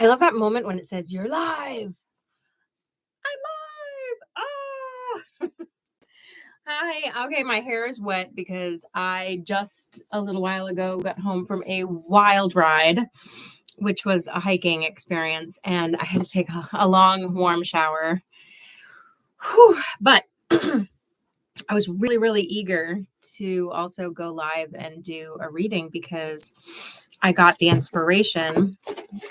I love that moment when it says, "You're live." I'm live. Ah. Hi. Okay, my hair is wet because I just a little while ago got home from a wild ride, which was a hiking experience, and I had to take a long, warm shower. Whew. But I was really, really eager to also go live and do a reading because I got the inspiration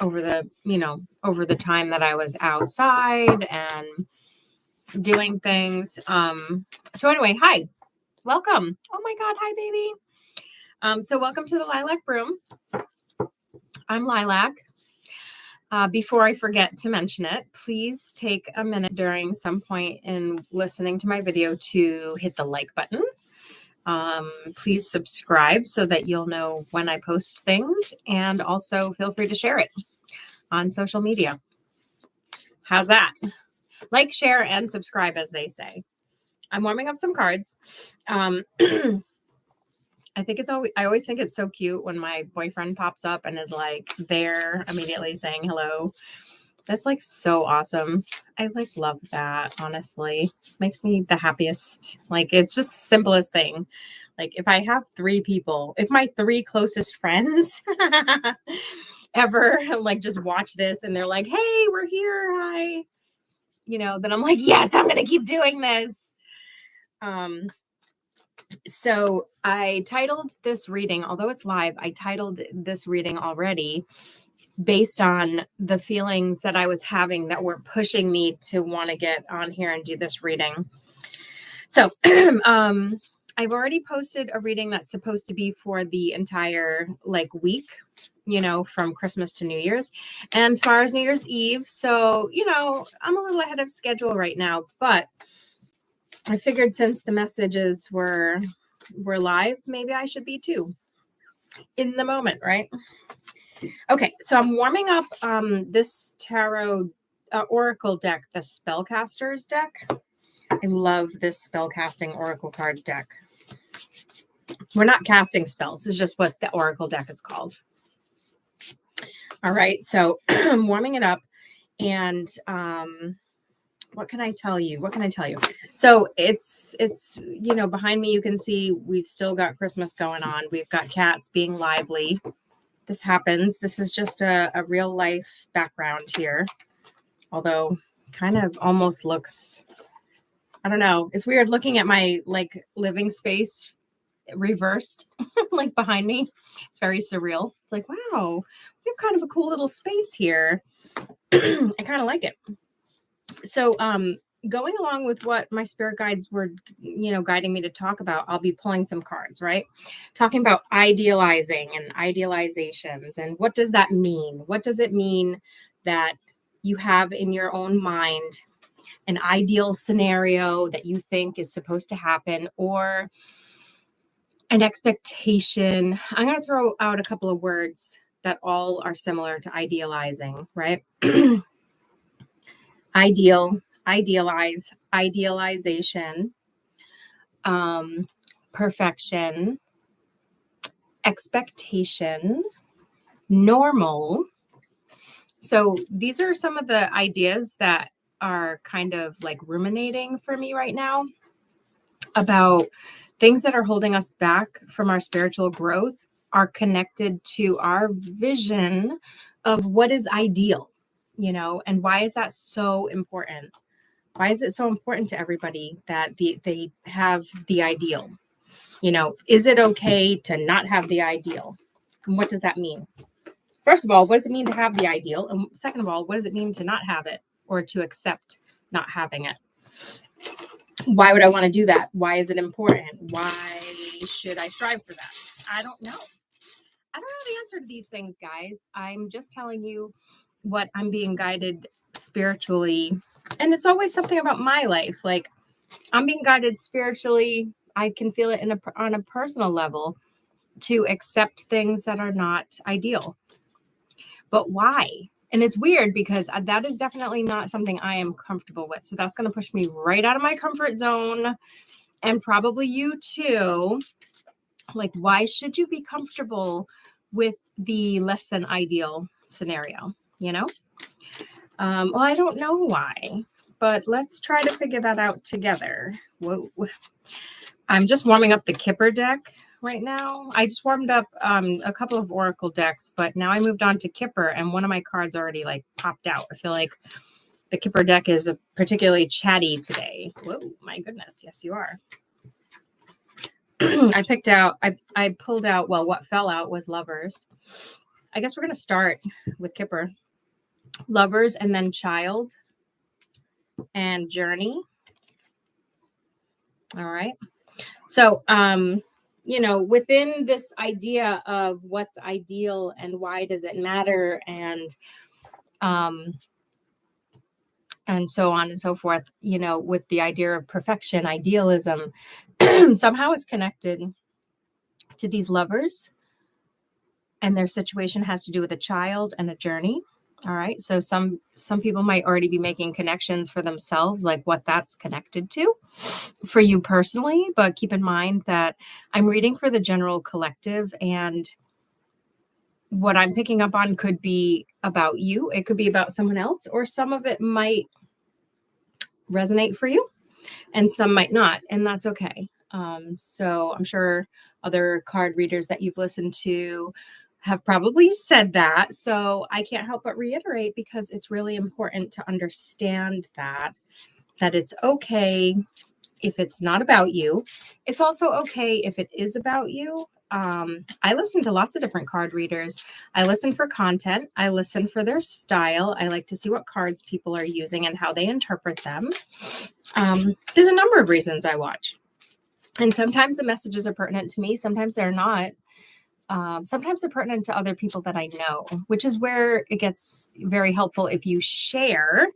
over the time that I was outside and doing things. So anyway, hi, welcome. Oh my God, hi, baby. So welcome to the Lilac Room. I'm Lilac. Before I forget to mention it, please take a minute during some point in listening to my video to hit the like button. Please subscribe so that you'll know when I post things, and also feel free to share it on social media. How's that? Like, share, and subscribe, as they say. I'm warming up some cards. I always think it's so cute when my boyfriend pops up and is like there immediately saying hello. That's like so awesome. I like love that, honestly. Makes me the happiest. Like, it's just the simplest thing. Like, if I have 3 people, if my 3 closest friends ever like just watch this and they're like, "Hey, we're here. Hi." Then I'm like, "Yes, I'm going to keep doing this." So I titled this reading, although it's live, I titled this reading already based on the feelings that I was having that were pushing me to want to get on here and do this reading. So I've already posted a reading that's supposed to be for the entire week, from Christmas to New Year's, and tomorrow's New Year's Eve. So, I'm a little ahead of schedule right now, but I figured since the messages were live, maybe I should be too in the moment, right? Okay, so I'm warming up this tarot oracle deck, the Spellcaster's deck. I love this spellcasting oracle card deck. We're not casting spells. This is just what the oracle deck is called. All right, so I'm warming it up, and what can I tell you? So it's behind me you can see we've still got Christmas going on. We've got cats being lively. This happens. This is just a real life background here. Although kind of almost looks, I don't know. It's weird looking at my living space reversed behind me. It's very surreal. It's like, wow, we have kind of a cool little space here. I kind of like it. So, going along with what my spirit guides were, guiding me to talk about, I'll be pulling some cards, right? Talking about idealizing and idealizations. And what does that mean? What does it mean that you have in your own mind an ideal scenario that you think is supposed to happen, or an expectation? I'm going to throw out a couple of words that all are similar to idealizing, right? Ideal, idealize, idealization, perfection, expectation, normal. So these are some of the ideas that are kind of ruminating for me right now about things that are holding us back from our spiritual growth, are connected to our vision of what is ideal, and why is that so important? Why is it so important to everybody that they have the ideal? Is it okay to not have the ideal? And what does that mean? First of all, what does it mean to have the ideal? And second of all, what does it mean to not have it, or to accept not having it? Why would I want to do that? Why is it important? Why should I strive for that? I don't know. I don't know the answer to these things, guys. I'm just telling you what I'm being guided spiritually. And it's always something about my life. Like, I'm being guided spiritually. I can feel it on a personal level to accept things that are not ideal. But why? And it's weird because that is definitely not something I am comfortable with. So that's going to push me right out of my comfort zone, and probably you too. Why should you be comfortable with the less than ideal scenario? you know? Well, I don't know why, but let's try to figure that out together. Whoa. I'm just warming up the Kipper deck right now. I just warmed up a couple of Oracle decks, but now I moved on to Kipper, and one of my cards already like popped out. I feel like the Kipper deck is particularly chatty today. Whoa, my goodness. Yes, you are. I pulled out, well, what fell out was Lovers. I guess we're going to start with Kipper. Lovers, and then Child, and Journey. All right. So, within this idea of what's ideal and why does it matter, and so on and so forth, with the idea of perfection, idealism, somehow it's connected to these lovers, and their situation has to do with a child and a journey. All right. So some people might already be making connections for themselves, like what that's connected to for you personally. But keep in mind that I'm reading for the general collective, and what I'm picking up on could be about you. It could be about someone else, or some of it might resonate for you and some might not. And that's okay. So I'm sure other card readers that you've listened to have probably said that. So I can't help but reiterate, because it's really important to understand that it's okay if it's not about you. It's also okay if it is about you. I listen to lots of different card readers. I listen for content. I listen for their style. I like to see what cards people are using and how they interpret them. There's a number of reasons I watch. And sometimes the messages are pertinent to me. Sometimes they're not. Sometimes they're pertinent to other people that I know, which is where it gets very helpful if you share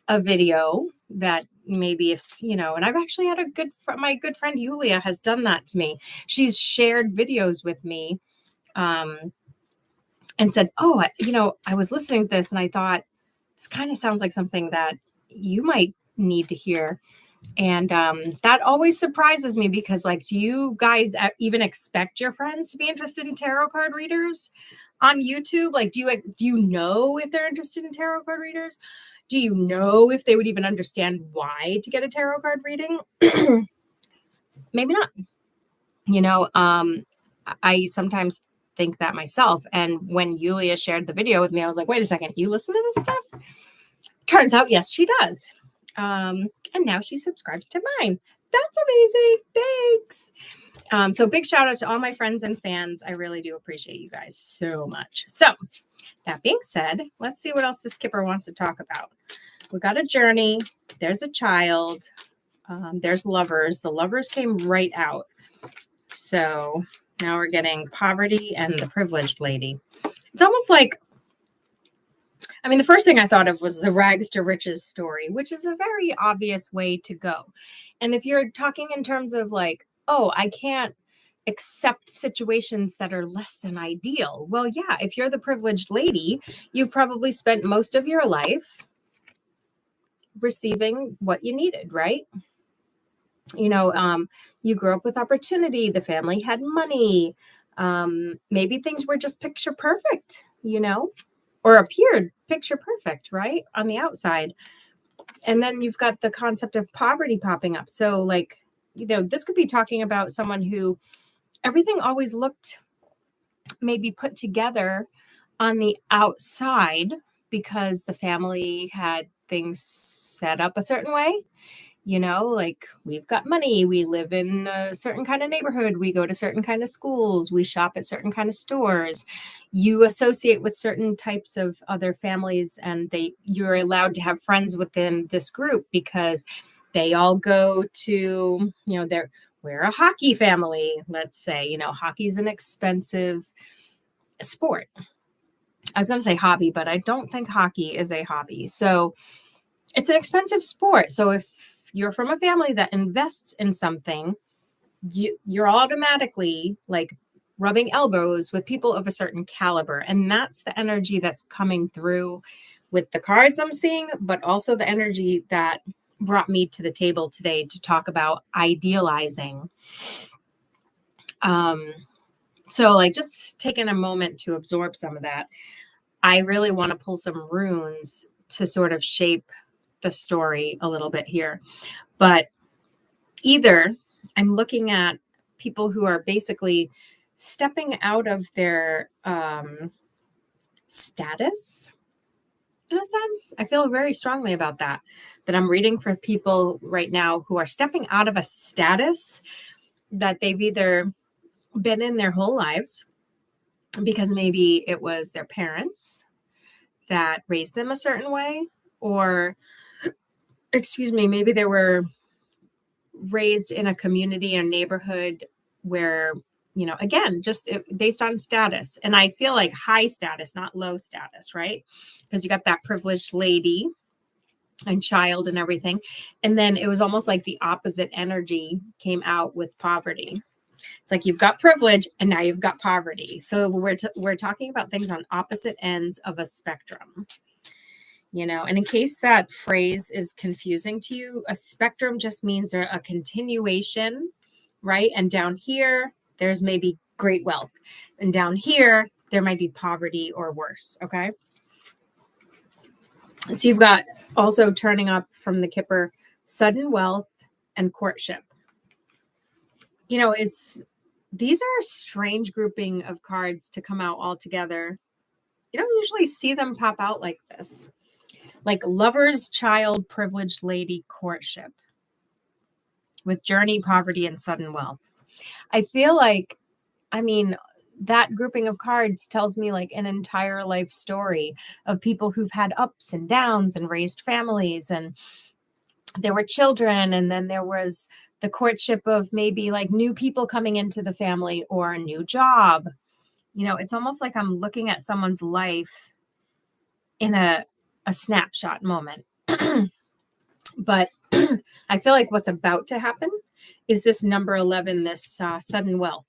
a video that maybe and I've actually had my good friend Yulia has done that to me. She's shared videos with me and said, oh, I was listening to this and I thought this kind of sounds like something that you might need to hear. And that always surprises me, because do you guys even expect your friends to be interested in tarot card readers on YouTube? Do you know if they're interested in tarot card readers? Do you know if they would even understand why to get a tarot card reading? Maybe not. I sometimes think that myself. And when Yulia shared the video with me, I was like, wait a second, you listen to this stuff? Turns out, yes, she does. And now she subscribes to mine. That's amazing. Thanks. So big shout out to all my friends and fans. I really do appreciate you guys so much. So that being said, let's see what else this Kipper wants to talk about. We got a journey. There's a child. There's lovers. The lovers came right out. So now we're getting poverty and the privileged lady. It's almost like, the first thing I thought of was the rags to riches story, which is a very obvious way to go. And if you're talking in terms of I can't accept situations that are less than ideal. Well, yeah, if you're the privileged lady, you've probably spent most of your life receiving what you needed, right? You grew up with opportunity. The family had money. Maybe things were just picture perfect, or appeared picture perfect, right? On the outside. And then you've got the concept of poverty popping up. So this could be talking about someone who everything always looked maybe put together on the outside because the family had things set up a certain way. We've got money, we live in a certain kind of neighborhood, we go to certain kind of schools, we shop at certain kind of stores, you associate with certain types of other families, and you're allowed to have friends within this group because they all go to, we're a hockey family, let's say. Hockey's an expensive sport. I was going to say hobby, but I don't think hockey is a hobby. So it's an expensive sport. So if you're from a family that invests in something, you're automatically rubbing elbows with people of a certain caliber. And that's the energy that's coming through with the cards I'm seeing, but also the energy that brought me to the table today to talk about idealizing. So just taking a moment to absorb some of that. I really want to pull some runes to sort of shape the story a little bit here. But either I'm looking at people who are basically stepping out of their status in a sense. I feel very strongly about that, that I'm reading for people right now who are stepping out of a status that they've either been in their whole lives because maybe it was their parents that raised them a certain way, or, excuse me, maybe they were raised in a community or neighborhood where, again, just based on status. And I feel like high status, not low status, right? Because you got that privileged lady and child and everything. And then it was almost like the opposite energy came out with poverty. It's like you've got privilege and now you've got poverty. So we're talking about things on opposite ends of a spectrum. And in case that phrase is confusing to you, a spectrum just means a continuation, right? And down here, there's maybe great wealth. And down here, there might be poverty or worse, okay? So you've got also turning up from the Kipper, sudden wealth and courtship. These are a strange grouping of cards to come out all together. You don't usually see them pop out like this. Like lovers, child, privileged lady, courtship with journey, poverty, and sudden wealth. I feel like, that grouping of cards tells me like an entire life story of people who've had ups and downs and raised families, and there were children, and then there was the courtship of maybe like new people coming into the family or a new job. It's almost like I'm looking at someone's life in a snapshot moment. But I feel like what's about to happen is this number 11, this sudden wealth.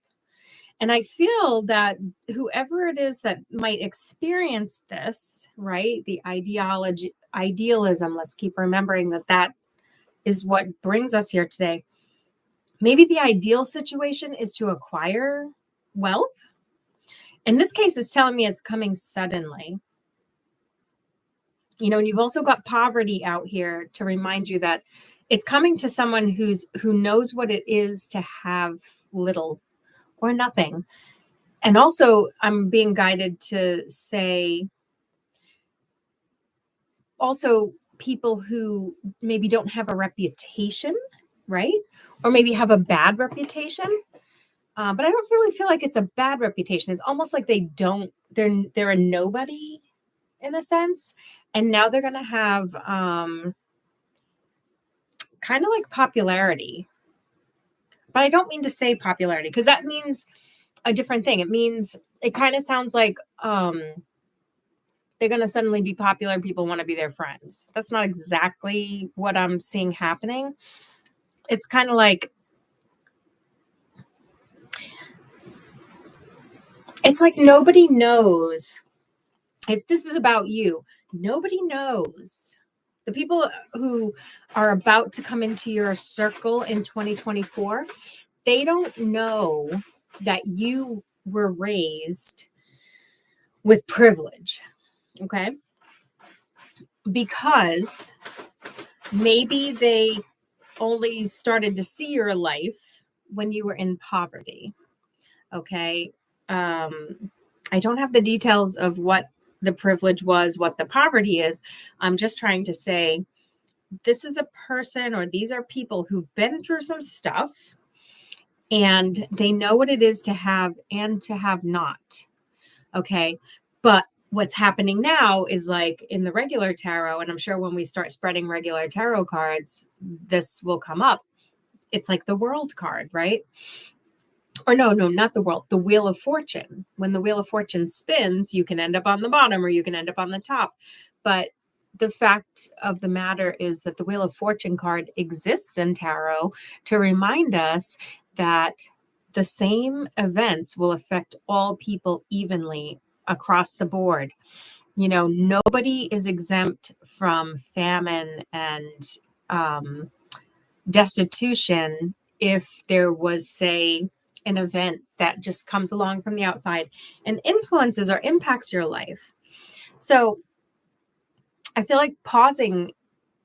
And I feel that whoever it is that might experience this, right, the idealism, let's keep remembering that is what brings us here today. Maybe the ideal situation is to acquire wealth. In this case, it's telling me it's coming suddenly. And you've also got poverty out here to remind you that it's coming to someone who knows what it is to have little or nothing. And also, I'm being guided to say also people who maybe don't have a reputation, right? Or maybe have a bad reputation. But I don't really feel like it's a bad reputation. It's almost like they're a nobody in a sense. And now they're going to have kind of like popularity. But I don't mean to say popularity because that means a different thing. It kind of sounds like they're going to suddenly be popular. People want to be their friends. That's not exactly what I'm seeing happening. It's kind of like, it's like nobody knows if this is about you. Nobody knows. The people who are about to come into your circle in 2024, they don't know that you were raised with privilege, okay? Because maybe they only started to see your life when you were in poverty, okay? I don't have the details of what the privilege was, what the poverty is. I'm just trying to say this is a person, or these are people who've been through some stuff and they know what it is to have and to have not. Okay. But what's happening now is like in the regular tarot, and I'm sure when we start spreading regular tarot cards, this will come up. It's like the World card, right? Or no, not the world, the Wheel of Fortune. When the Wheel of Fortune spins, you can end up on the bottom or you can end up on the top. But the fact of the matter is that the Wheel of Fortune card exists in tarot to remind us that the same events will affect all people evenly across the board. Nobody is exempt from famine and destitution if there was, say, an event that just comes along from the outside and influences or impacts your life. So I feel like pausing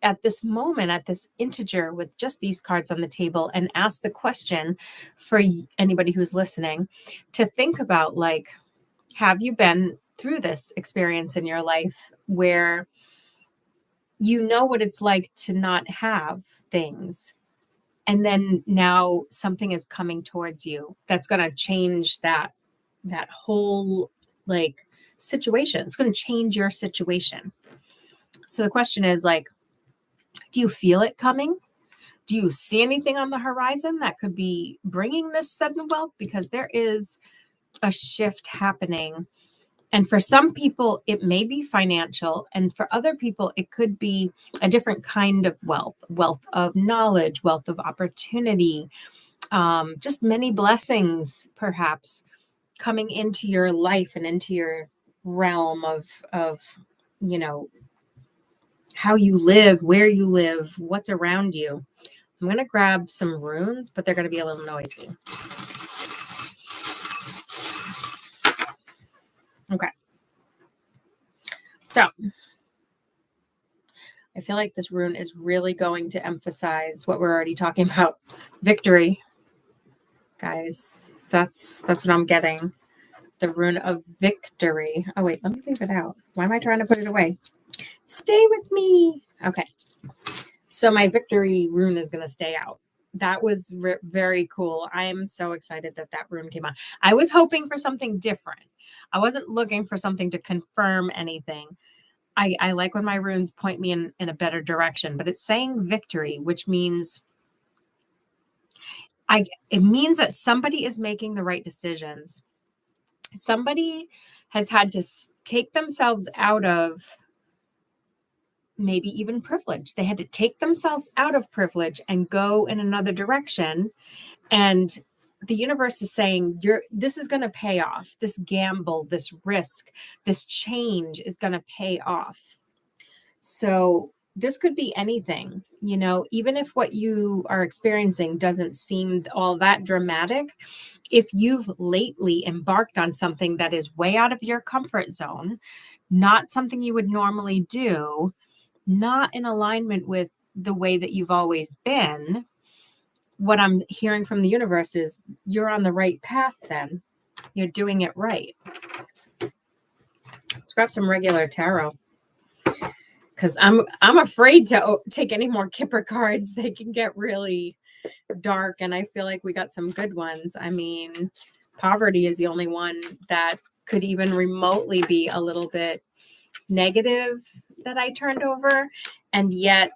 at this moment, at this integer with just these cards on the table, and ask the question for anybody who's listening to think about, like, have you been through this experience in your life where you know what it's like to not have things, and then now something is coming towards you that's going to change that whole, like, situation. It's going to change your situation. So the question is, like, do you feel it coming? Do you see anything on the horizon that could be bringing this sudden wealth? Because there is a shift happening. And for some people, it may be financial. And for other people, it could be a different kind of wealth of knowledge, wealth of opportunity, just many blessings, perhaps, coming into your life and into your realm of, you know, how you live, where you live, what's around you. I'm going to grab some runes, but they're going to be a little noisy. Okay. So I feel like this rune is really going to emphasize what we're already talking about. Victory. Guys, that's what I'm getting. The rune of victory. Oh, wait, let me leave it out. Why am I trying to put it away? Stay with me. Okay. So my victory rune is going to stay out. That was very cool. I am so excited that rune came on. I was hoping for something different. I wasn't looking for something to confirm anything. I like when my runes point me in a better direction, but it's saying victory, which means it means that somebody is making the right decisions. Somebody has had to take themselves out of maybe even privilege. They had to take themselves out of privilege and go in another direction. And the universe is saying, this is going to pay off. This gamble, this risk, this change is going to pay off. So this could be anything, even if what you are experiencing doesn't seem all that dramatic. If you've lately embarked on something that is way out of your comfort zone, not something you would normally do, not in alignment with the way that you've always been, what I'm hearing from the universe is you're on the right path then. You're doing it right. Let's grab some regular tarot, because I'm afraid to take any more Kipper cards. They can get really dark, and I feel like we got some good ones. I mean, poverty is the only one that could even remotely be a little bit negative that I turned over, and yet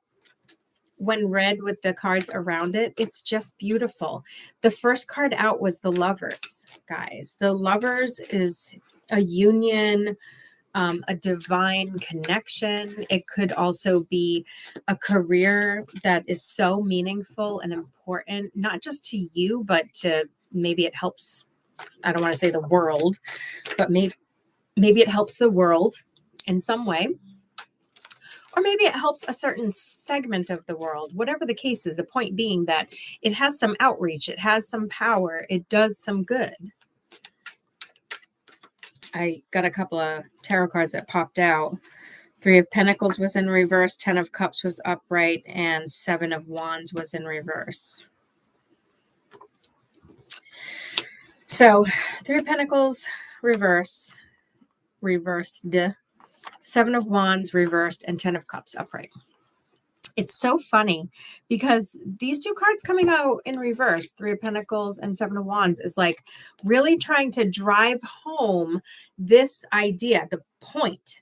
when read with the cards around it, it's just beautiful. The first card out was the Lovers, guys. The Lovers is a union, a divine connection. It could also be a career that is so meaningful and important, not just to you, but to maybe it helps, I don't want to say the world, but maybe it helps the world in some way. Or maybe it helps a certain segment of the world. Whatever the case is, the point being that it has some outreach, it has some power, it does some good. I got a couple of tarot cards that popped out. 3 of Pentacles was in reverse, 10 of Cups was upright, and 7 of Wands was in reverse. So 3 of Pentacles, reversed, 7 of Wands reversed, and 10 of Cups upright. It's so funny because these 2 cards coming out in reverse, 3 of Pentacles and 7 of Wands, is like really trying to drive home this idea, the point.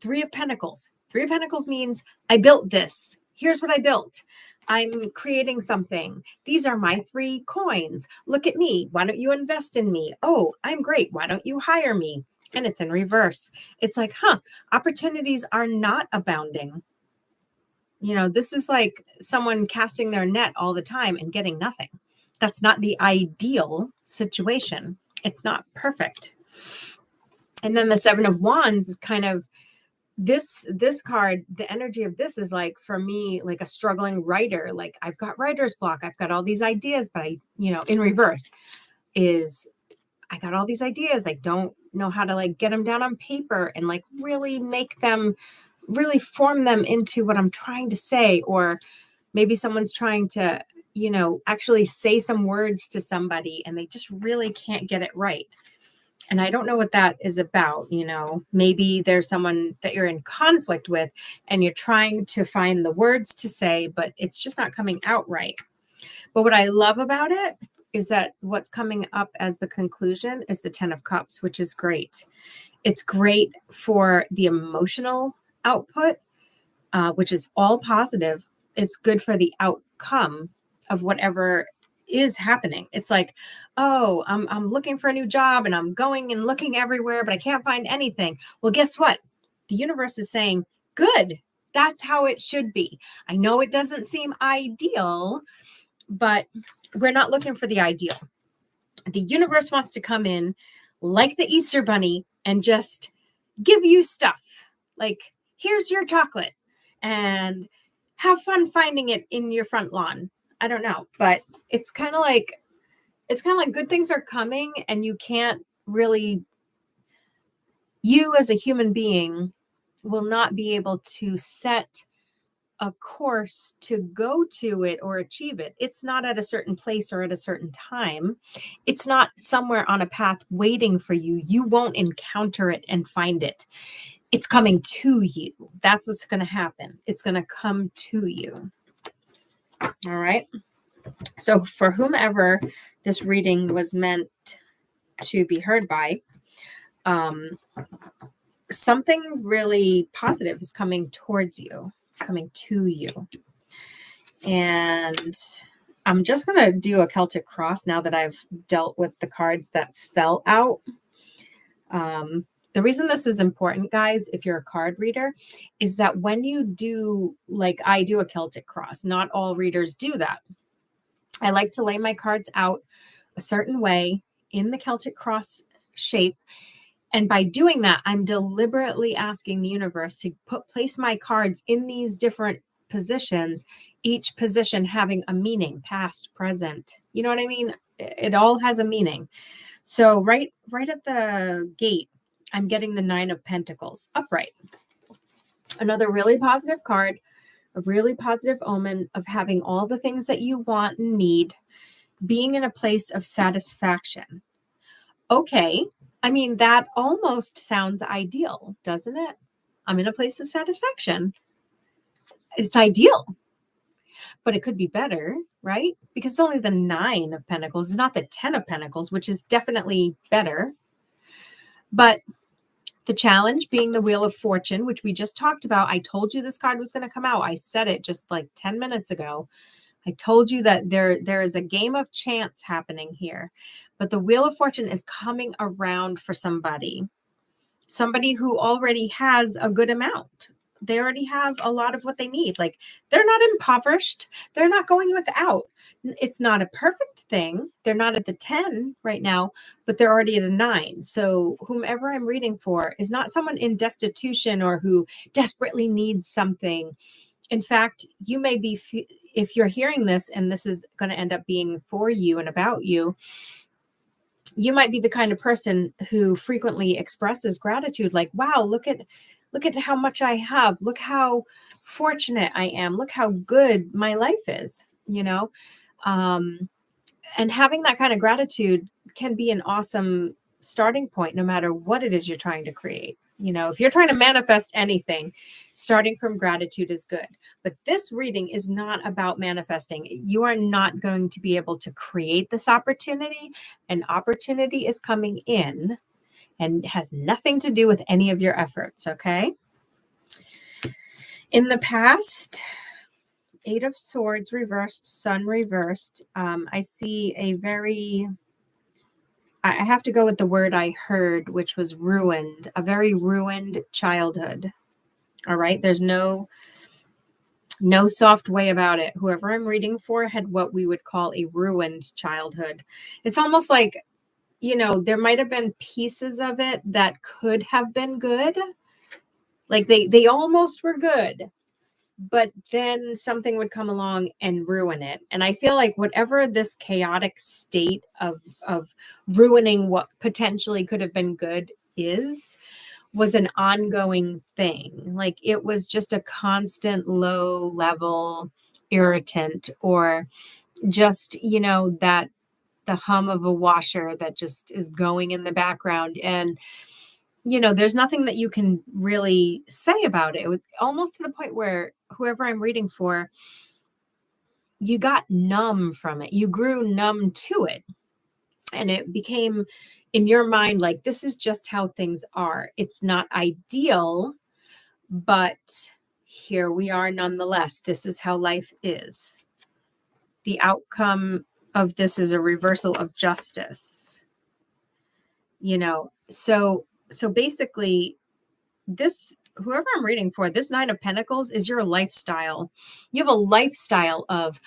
3 of Pentacles. 3 of Pentacles means I built this. Here's what I built. I'm creating something. These are my 3 coins. Look at me. Why don't you invest in me? Oh, I'm great. Why don't you hire me? And it's in reverse. It's like, opportunities are not abounding. This is like someone casting their net all the time and getting nothing. That's not the ideal situation. It's not perfect. And then the 7 of Wands is kind of this card. The energy of this is like, for me, like a struggling writer. Like, I've got writer's block. I've got all these ideas, but in reverse is I got all these ideas. I don't know how to like get them down on paper and like really make them, really form them into what I'm trying to say. Or maybe someone's trying to, actually say some words to somebody and they just really can't get it right. And I don't know what that is about. Maybe there's someone that you're in conflict with and you're trying to find the words to say, but it's just not coming out right. But what I love about it is that what's coming up as the conclusion is the 10 of Cups, which is great. It's great for the emotional output, which is all positive. It's good for the outcome of whatever is happening. It's like, oh, I'm looking for a new job and I'm going and looking everywhere, but I can't find anything. Well, guess what? The universe is saying, good. That's how it should be. I know it doesn't seem ideal, but we're not looking for the ideal. The universe wants to come in like the Easter bunny and just give you stuff. Like, here's your chocolate and have fun finding it in your front lawn. I don't know, but it's kind of like good things are coming and you can't really, you as a human being will not be able to set a course to go to it or achieve it. It's not at a certain place or at a certain time. It's not somewhere on a path waiting for you. You won't encounter it and find it. It's coming to you. That's what's going to happen. It's going to come to you. All right. So for whomever this reading was meant to be heard by, something really positive is coming towards you, coming to you. And I'm just going to do a Celtic cross now that I've dealt with the cards that fell out. The reason this is important, guys, if you're a card reader, is that when you do, like I do a Celtic cross, not all readers do that. I like to lay my cards out a certain way in the Celtic cross shape. And by doing that, I'm deliberately asking the universe to place my cards in these different positions, each position having a meaning, past, present. You know what I mean? It all has a meaning. So right at the gate, I'm getting the 9 of Pentacles upright. Another really positive card, a really positive omen of having all the things that you want and need, being in a place of satisfaction. Okay. I mean, that almost sounds ideal, doesn't it? I'm in a place of satisfaction. It's ideal, but it could be better, right? Because it's only the 9 of Pentacles. It's not the 10 of Pentacles, which is definitely better. But the challenge being the Wheel of Fortune, which we just talked about. I told you this card was going to come out. I said it just like 10 minutes ago. I told you that there is a game of chance happening here, but the Wheel of Fortune is coming around for somebody who already has a good amount. They already have a lot of what they need. Like, they're not impoverished. They're not going without. It's not a perfect thing. They're not at the 10 right now, but they're already at a 9. So whomever I'm reading for is not someone in destitution or who desperately needs something. In fact, you may be, if you're hearing this and this is going to end up being for you and about you, you might be the kind of person who frequently expresses gratitude, like, wow, look at how much I have. Look how fortunate I am. Look how good my life is, and having that kind of gratitude can be an awesome starting point, no matter what it is you're trying to create. If you're trying to manifest anything, starting from gratitude is good. But this reading is not about manifesting. You are not going to be able to create this opportunity. An opportunity is coming in and has nothing to do with any of your efforts, okay? In the past, 8 of Swords reversed, Sun reversed. I see I have to go with the word I heard, which was ruined, a very ruined childhood. All right. There's no soft way about it. Whoever I'm reading for had what we would call a ruined childhood. It's almost like, there might have been pieces of it that could have been good. Like they almost were good, but then something would come along and ruin it. And I feel like whatever this chaotic state of ruining what potentially could have been good is, was an ongoing thing. Like it was just a constant low level irritant, or just, that the hum of a washer that just is going in the background. And, there's nothing that you can really say about it. It was almost to the point where whoever I'm reading for, you got numb from it. You grew numb to it. And it became in your mind like, this is just how things are. It's not ideal, but here we are nonetheless. This is how life is. The outcome of this is a reversal of justice. So basically, this, whoever I'm reading for, this Nine of Pentacles is your lifestyle. You have a lifestyle of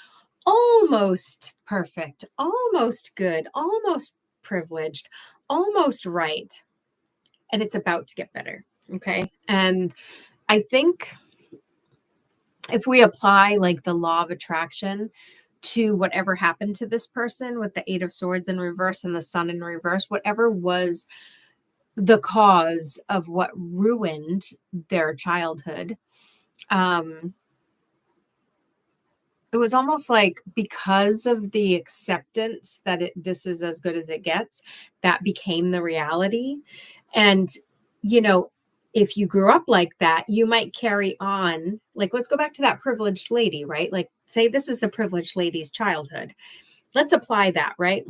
almost perfect, almost good, almost privileged, almost right. And it's about to get better. Okay. And I think if we apply like the law of attraction to whatever happened to this person with the Eight of Swords in reverse and the Sun in reverse, whatever was the cause of what ruined their childhood, it was almost like, because of the acceptance that this is as good as it gets, that became the reality. And, you know, if you grew up like that, you might carry on. Like, let's go back to that privileged lady, right? Like, say this is the privileged lady's childhood. Let's apply that, right?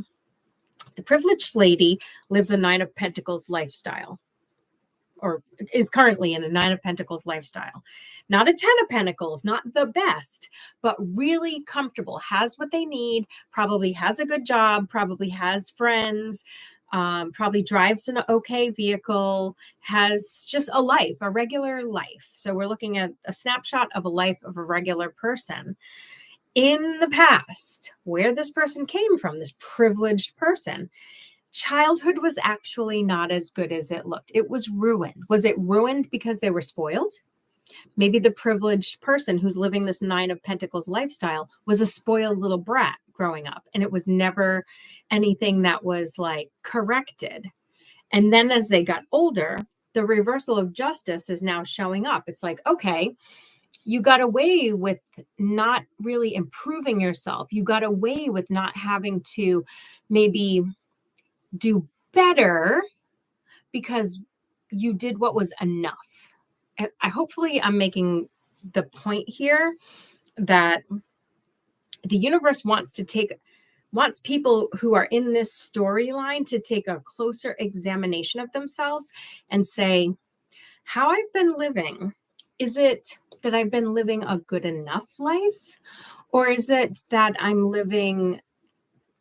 The privileged lady lives a Nine of Pentacles lifestyle, or is currently in a Nine of Pentacles lifestyle. Not a Ten of Pentacles, not the best, but really comfortable, has what they need, probably has a good job, probably has friends, probably drives an okay vehicle, has just a life, a regular life. So we're looking at a snapshot of a life of a regular person. In the past, where this person came from, this privileged person, childhood was actually not as good as it looked. It was ruined. Was it ruined because they were spoiled? Maybe the privileged person who's living this Nine of Pentacles lifestyle was a spoiled little brat growing up, and it was never anything that was like corrected. And then as they got older, the reversal of justice is now showing up. It's like, okay, you got away with not really improving yourself. You got away with not having to maybe do better because you did what was enough. I hopefully I'm making the point here that the universe wants people who are in this storyline to take a closer examination of themselves and say, how I've been living, is it that I've been living a good enough life? Or is it that I'm living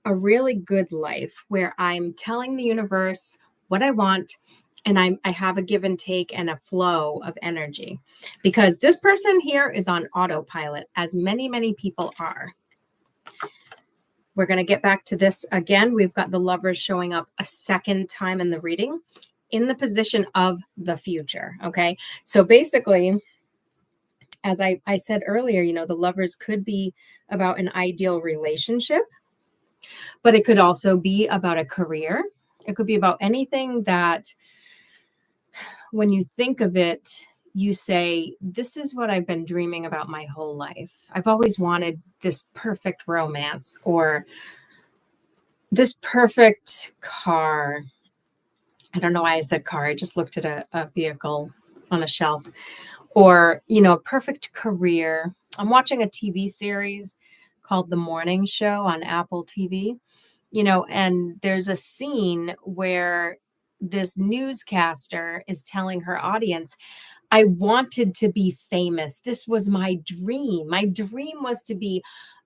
a really good life where I'm telling the universe what I want, and I have a give and take and a flow of energy? Because this person here is on autopilot, as many, many people are. We're going to get back to this again. We've got the Lovers showing up a second time in the reading in the position of the future. Okay. So basically, as I said earlier, the Lovers could be about an ideal relationship, but it could also be about a career. It could be about anything that, when you think of it, you say, this is what I've been dreaming about my whole life. I've always wanted this perfect romance, or this perfect car. I don't know why I said car. I just looked at a vehicle on a shelf. Or, a perfect career. I'm watching a TV series called The Morning Show on Apple TV, and there's a scene where this newscaster is telling her audience, I wanted to be famous. This was my dream. My dream was to be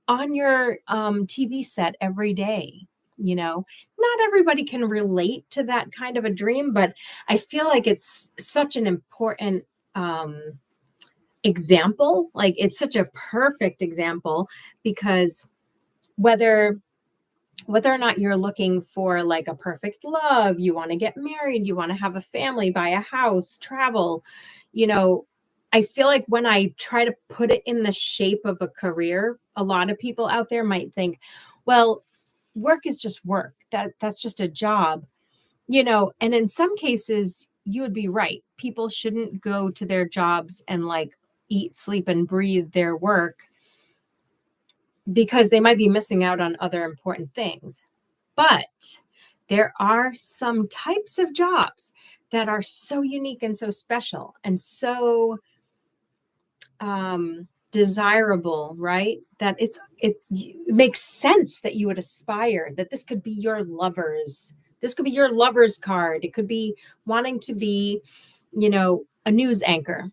on your TV set every day. Not everybody can relate to that kind of a dream, but I feel like it's such an important example. Like, it's such a perfect example, because whether or not you're looking for like a perfect love, you want to get married, you want to have a family, buy a house, travel, you know, I feel like when I try to put it in the shape of a career, a lot of people out there might think, well, work is just work. That's just a job, and in some cases you would be right. People shouldn't go to their jobs and like eat, sleep, and breathe their work because they might be missing out on other important things. But there are some types of jobs that are so unique and so special and so desirable, right? That it makes sense that you would aspire that this could be your lover's card. It could be wanting to be, a news anchor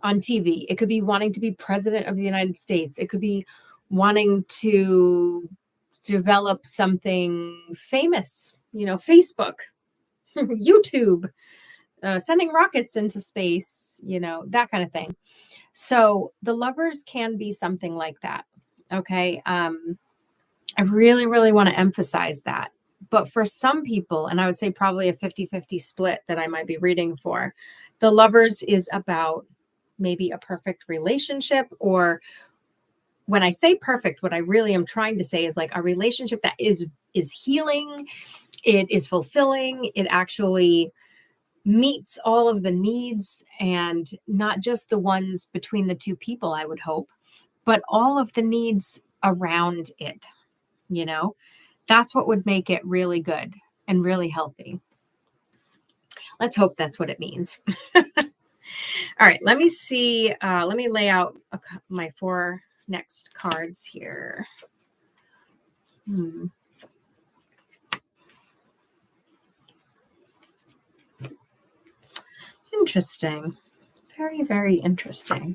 on TV. It could be wanting to be president of the United States. It could be wanting to develop something famous, Facebook, YouTube, sending rockets into space, that kind of thing. So the lovers can be something like that. Okay. I really, really want to emphasize that. But for some people, and I would say probably a 50-50 split that I might be reading for, the lovers is about maybe a perfect relationship, or when I say perfect, what I really am trying to say is like a relationship that is healing, it is fulfilling, it actually meets all of the needs, and not just the ones between the two people, I would hope, but all of the needs around it, you know? That's what would make it really good and really healthy. Let's hope that's what it means. All right, let me see. Let me lay out my 4 next cards here. Interesting. Very, very interesting.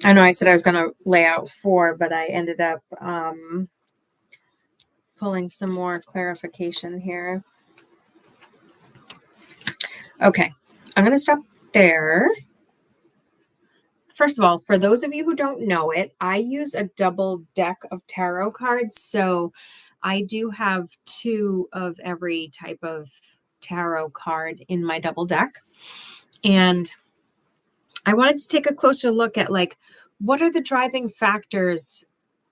I know I said I was going to lay out 4, but I ended up pulling some more clarification here. Okay, I'm going to stop there. First of all, for those of you who don't know it, I use a double deck of tarot cards. So I do have 2 of every type of tarot card in my double deck. And I wanted to take a closer look at like, what are the driving factors,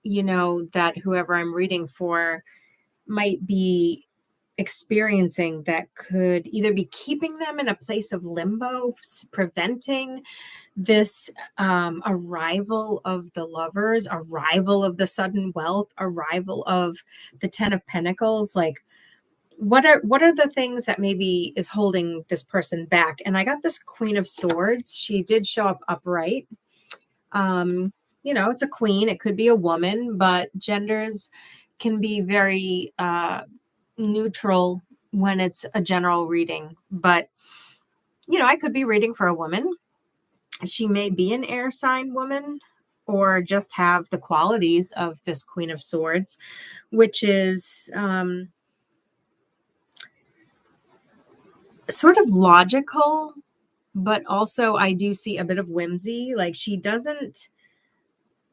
that whoever I'm reading for might be experiencing that could either be keeping them in a place of limbo, preventing this arrival of the lovers, arrival of the sudden wealth, arrival of the 10 of Pentacles. Like, what are the things that maybe is holding this person back? And I got this Queen of Swords. She did show up upright. It's a queen. It could be a woman, but genders can be very neutral when it's a general reading. But I could be reading for a woman. She may be an air sign woman, or just have the qualities of this Queen of Swords, which is sort of logical, but also I do see a bit of whimsy. Like she doesn't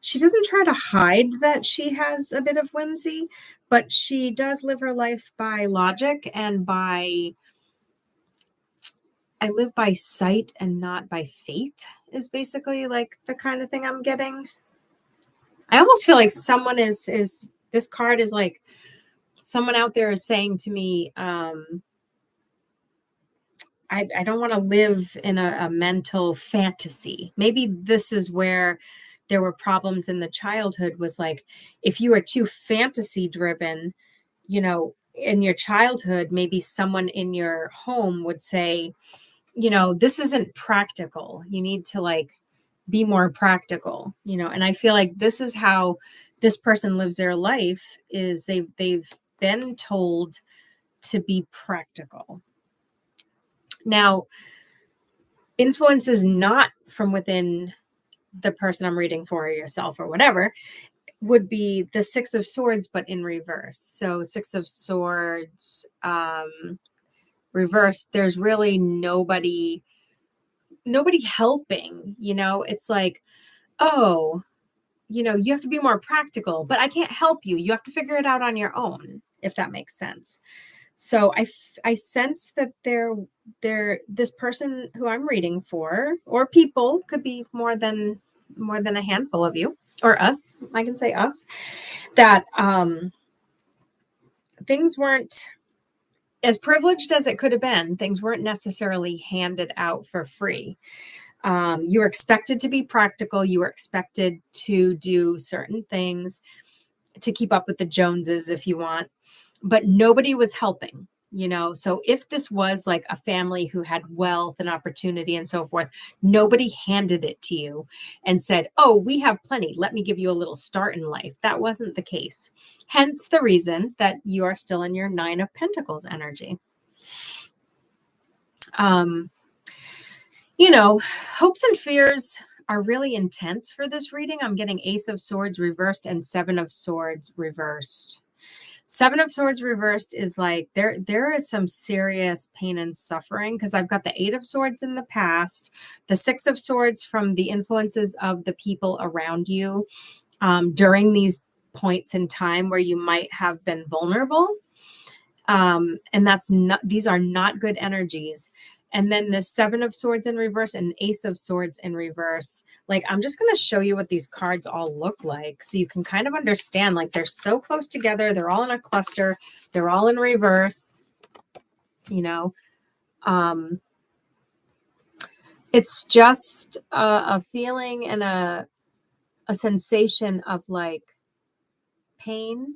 try to hide that she has a bit of whimsy, but she does live her life by logic and I live by sight and not by faith, is basically like the kind of thing I'm getting. I almost feel like someone is this card is like someone out there is saying to me, I don't want to live in a mental fantasy. Maybe this is where there were problems in the childhood, was like, if you are too fantasy driven, in your childhood, maybe someone in your home would say, this isn't practical. You need to like be more practical, and I feel like this is how this person lives their life, is they've been told to be practical. Now, influence is not from within the person I'm reading for, or yourself, or whatever, would be the 6 of Swords, but in reverse. So 6 of Swords, reversed, there's really nobody helping, it's like, oh, you have to be more practical, but I can't help you. You have to figure it out on your own, if that makes sense. So I sense that this person who I'm reading for, or people, could be more than a handful of you, or us, I can say us, that things weren't as privileged as it could have been. Things weren't necessarily handed out for free. You were expected to be practical. You were expected to do certain things to keep up with the Joneses, if you want, but nobody was helping. So if this was like a family who had wealth and opportunity and so forth, nobody handed it to you and said, oh, we have plenty, let me give you a little start in life. That wasn't the case. Hence the reason that you are still in your 9 of Pentacles energy. Hopes and fears are really intense for this reading. I'm getting Ace of Swords reversed and 7 of Swords reversed. 7 of Swords reversed is like there is some serious pain and suffering, because I've got the 8 of Swords in the past, the 6 of Swords from the influences of the people around you during these points in time where you might have been vulnerable. And these are not good energies. And then the 7 of Swords in reverse and Ace of Swords in reverse. Like, I'm just going to show you what these cards all look like so you can kind of understand. Like, they're so close together. They're all in a cluster. They're all in reverse. It's just a feeling and a sensation of like pain,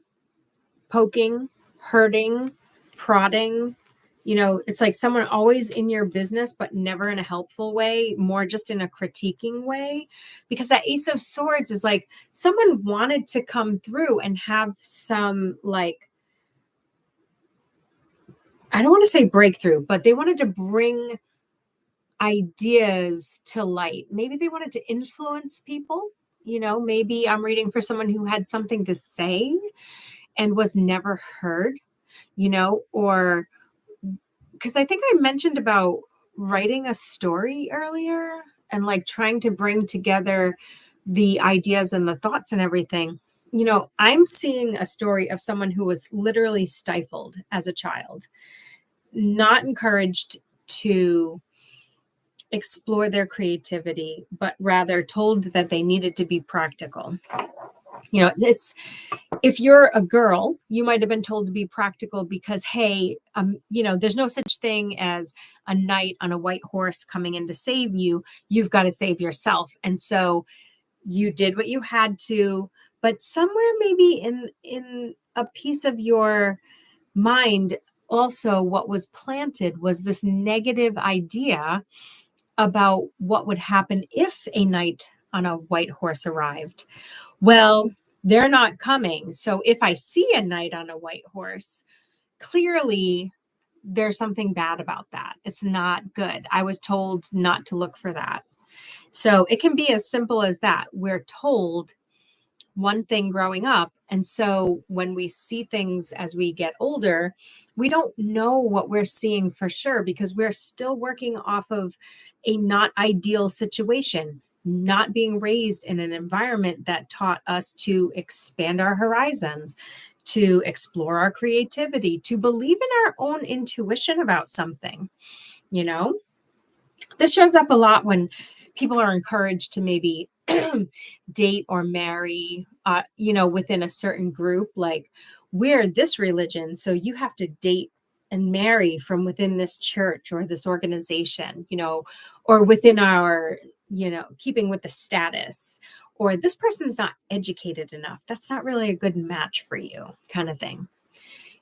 poking, hurting, prodding. It's like someone always in your business, but never in a helpful way, more just in a critiquing way. Because that Ace of Swords is like someone wanted to come through and have some, like, I don't want to say breakthrough, but they wanted to bring ideas to light. Maybe they wanted to influence people. Maybe I'm reading for someone who had something to say and was never heard, or because I think I mentioned about writing a story earlier and like trying to bring together the ideas and the thoughts and everything. I'm seeing a story of someone who was literally stifled as a child, not encouraged to explore their creativity, but rather told that they needed to be practical. It's if you're a girl, you might have been told to be practical because, hey, there's no such thing as a knight on a white horse coming in to save you. You've got to save yourself. And so you did what you had to, but somewhere maybe in a piece of your mind, also what was planted was this negative idea about what would happen if a knight on a white horse arrived. Well, they're not coming. So if I see a knight on a white horse, clearly there's something bad about that. It's not good. I was told not to look for that. So it can be as simple as that. We're told one thing growing up. And so when we see things as we get older, we don't know what we're seeing for sure because we're still working off of a not ideal situation, not being raised in an environment that taught us to expand our horizons, to explore our creativity, to believe in our own intuition about something. This shows up a lot when people are encouraged to maybe date or marry, within a certain group. Like, we're this religion, so you have to date and marry from within this church or this organization, or within our, keeping with the status, or this person's not educated enough. That's not really a good match for you, kind of thing.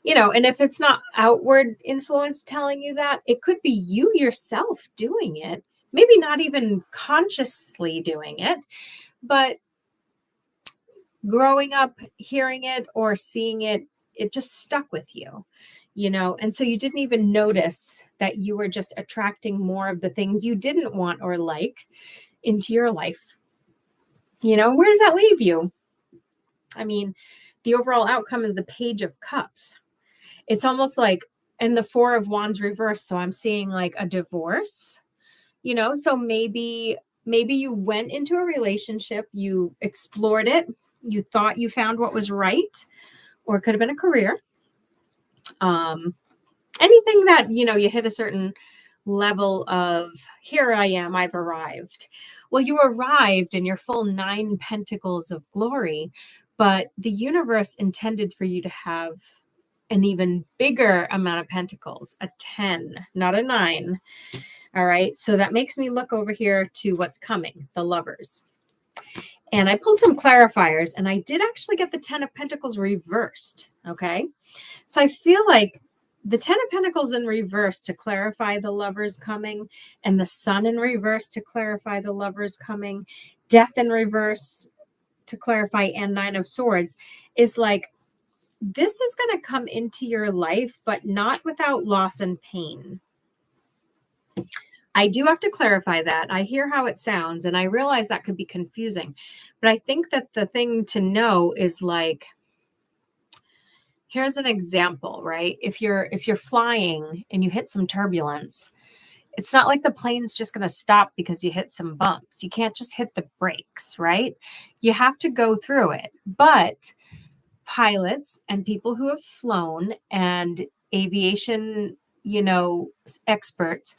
And if it's not outward influence telling you that, it could be you yourself doing it, maybe not even consciously doing it, but growing up, hearing it or seeing it, it just stuck with you, and so you didn't even notice that you were just attracting more of the things you didn't want or like into your life. Where does that leave you? I mean, the overall outcome is the Page of Cups. It's almost like, and the 4 of Wands reversed. So I'm seeing like a divorce, so maybe Maybe you went into a relationship, you explored it, you thought you found what was right, or it could have been a career. Um, Anything that, you hit a certain level of, here I am, I've arrived. Well, you arrived in your full 9 pentacles of glory, but the universe intended for you to have an even bigger amount of pentacles, a 10, not a 9. All right. So that makes me look over here to what's coming, the lovers. And I pulled some clarifiers, and I did actually get the 10 of pentacles reversed. Okay. So I feel like the 10 of pentacles in reverse to clarify the lovers coming, and the sun in reverse to clarify the lovers coming, death in reverse to clarify, and 9 of swords is like, this is going to come into your life, but not without loss and pain. I do have to clarify that. I hear how it sounds, and I realize that could be confusing. But I think that the thing to know is like, here's an example, right? If you're flying and you hit some turbulence, it's not like the plane's just going to stop because you hit some bumps. You can't just hit the brakes, right? You have to go through it. But pilots and people who have flown and aviation, experts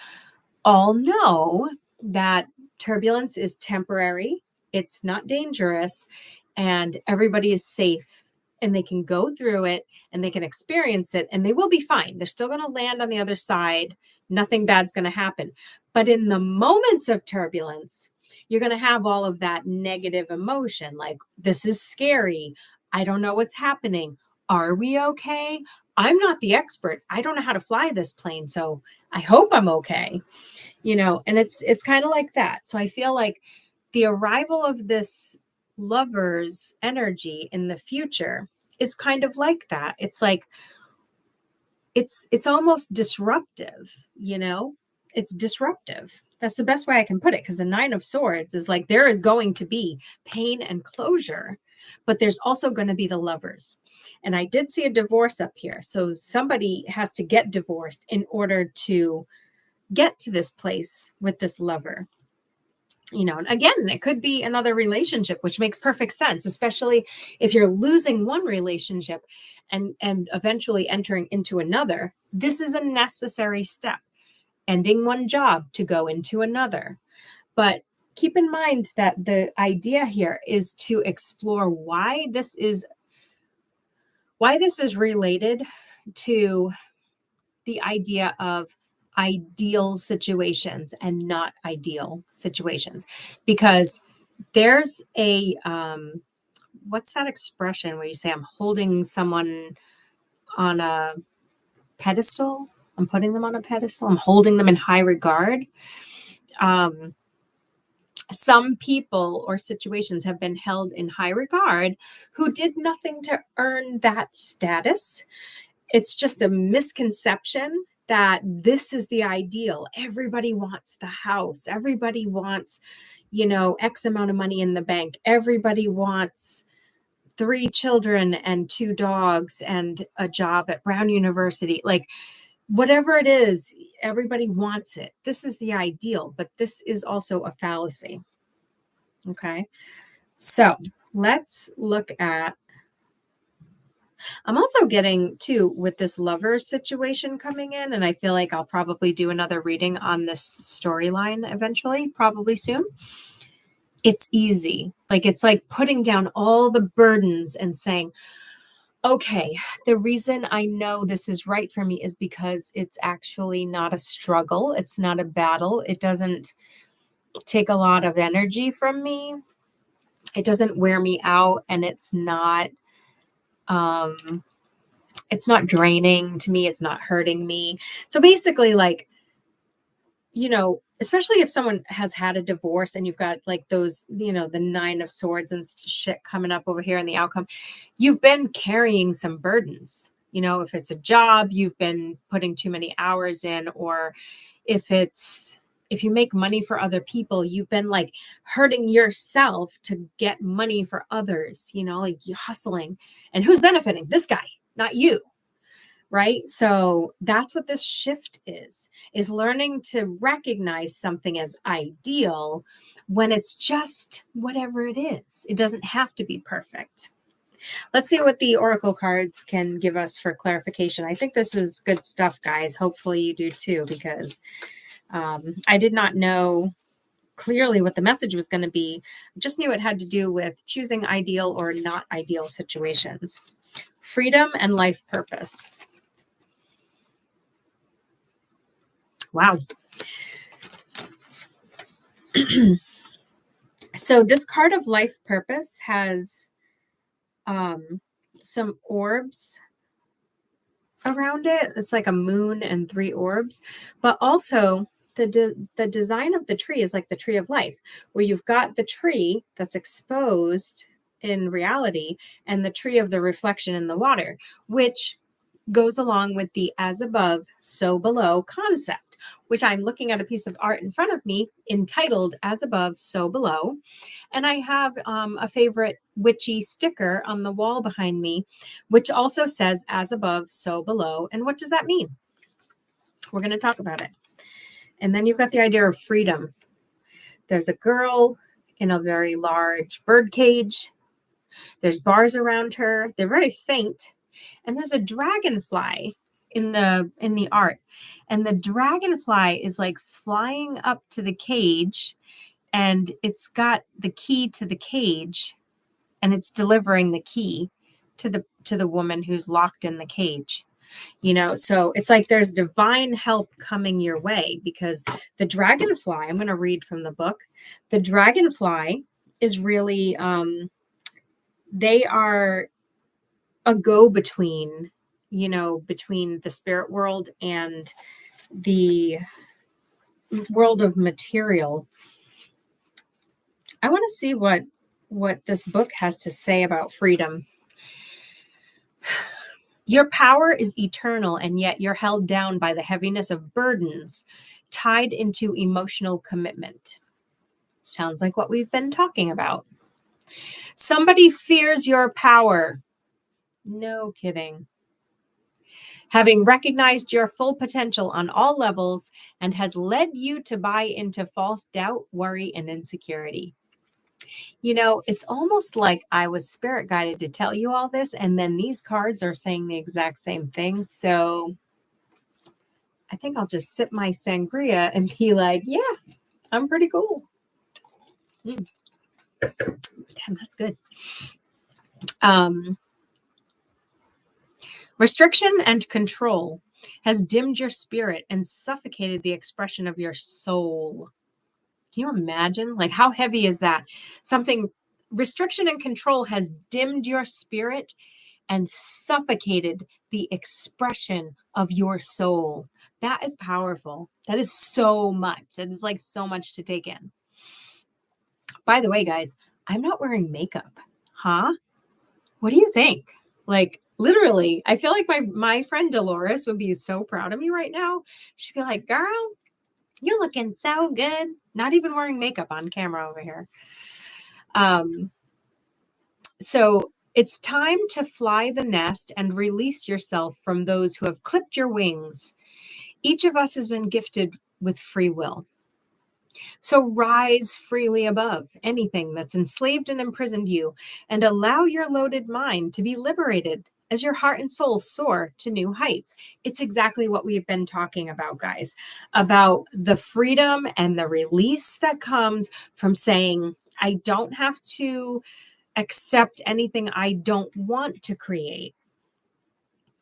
all know that turbulence is temporary, it's not dangerous, and everybody is safe, and they can go through it and they can experience it, and they will be fine. They're still going to land on the other side. Nothing bad's going to happen. But in the moments of turbulence, you're going to have all of that negative emotion, like, this is scary. I don't know what's happening. Are we okay? I'm not the expert. I don't know how to fly this plane, so I hope I'm okay. And it's kind of like that. So I feel like the arrival of this lover's energy in the future is kind of like that. It's like, it's almost disruptive. It's disruptive. That's the best way I can put it, because the 9 of swords is like, there is going to be pain and closure, but there's also going to be the lovers. And I did see a divorce up here, so somebody has to get divorced in order to get to this place with this lover. And again, it could be another relationship, which makes perfect sense, especially if you're losing one relationship and eventually entering into another. This is a necessary step, ending one job to go into another. But keep in mind that the idea here is to explore why this is related to the idea of ideal situations and not ideal situations, because there's a what's that expression where you say, I'm holding someone on a pedestal, I'm putting them on a pedestal, I'm holding them in high regard. Some people or situations have been held in high regard who did nothing to earn that status. It's just a misconception that this is the ideal. Everybody wants the house. Everybody wants, X amount of money in the bank. Everybody wants 3 children and 2 dogs and a job at Brown University. Like, whatever it is, everybody wants it. This is the ideal, but this is also a fallacy. Okay. So let's look at, I'm also getting too, with this lover situation coming in, and I feel like I'll probably do another reading on this storyline eventually, probably soon. It's easy. Like, it's like putting down all the burdens and saying, okay, the reason I know this is right for me is because it's actually not a struggle. It's not a battle. It doesn't take a lot of energy from me. It doesn't wear me out, and it's not draining to me. It's not hurting me. So basically, like, especially if someone has had a divorce and you've got like those, the 9 of swords and shit coming up over here in the outcome, you've been carrying some burdens. If it's a job, you've been putting too many hours in, or if you make money for other people, you've been like hurting yourself to get money for others, like you hustling. And who's benefiting? This guy, not you. right? So that's what this shift is learning to recognize something as ideal when it's just whatever it is. It doesn't have to be perfect. Let's see what the oracle cards can give us for clarification. I think this is good stuff, guys. Hopefully you do too, because I did not know clearly what the message was going to be. I just knew it had to do with choosing ideal or not ideal situations. Freedom and life purpose. Wow. So this card of life purpose has some orbs around it. It's like a moon and 3 orbs, but also the design of the tree is like the tree of life, where you've got the tree that's exposed in reality and the tree of the reflection in the water, which goes along with the as above, so below concept, which I'm looking at a piece of art in front of me entitled As Above, So Below. And I have a favorite witchy sticker on the wall behind me, which also says as above, so below. And what does that mean? We're going to talk about it. And then you've got the idea of freedom. There's a girl in a very large bird cage. There's bars around her. They're very faint. And there's a dragonfly in the art. And the dragonfly is like flying up to the cage, and it's got the key to the cage, and it's delivering the key to the woman who's locked in the cage. So it's like there's divine help coming your way, because the dragonfly, I'm going to read from the book. The dragonfly is really they are a go-between, between the spirit world and the world of material. I want to see what this book has to say about freedom. Your power is eternal, and yet you're held down by the heaviness of burdens tied into emotional commitment. Sounds like what we've been talking about. Somebody fears your power. No kidding. Having recognized your full potential on all levels and has led you to buy into false doubt, worry, and insecurity. It's almost like I was spirit guided to tell you all this, and then these cards are saying the exact same thing. So I think I'll just sip my sangria and be like, yeah, I'm pretty cool. Damn, that's good. Restriction and control has dimmed your spirit and suffocated the expression of your soul. Can you imagine? Like, how heavy is that? Restriction and control has dimmed your spirit and suffocated the expression of your soul. That is powerful. That is so much. That is like so much to take in. By the way, guys, I'm not wearing makeup. Huh? What do you think? Like, literally, I feel like my friend Dolores would be so proud of me right now. She'd be like, girl, you're looking so good. Not even wearing makeup on camera over here. So it's time to fly the nest and release yourself from those who have clipped your wings. Each of us has been gifted with free will. So rise freely above anything that's enslaved and imprisoned you, and allow your loaded mind to be liberated as your heart and soul soar to new heights. It's exactly what we've been talking about, guys, about the freedom and the release that comes from saying, I don't have to accept anything I don't want to create.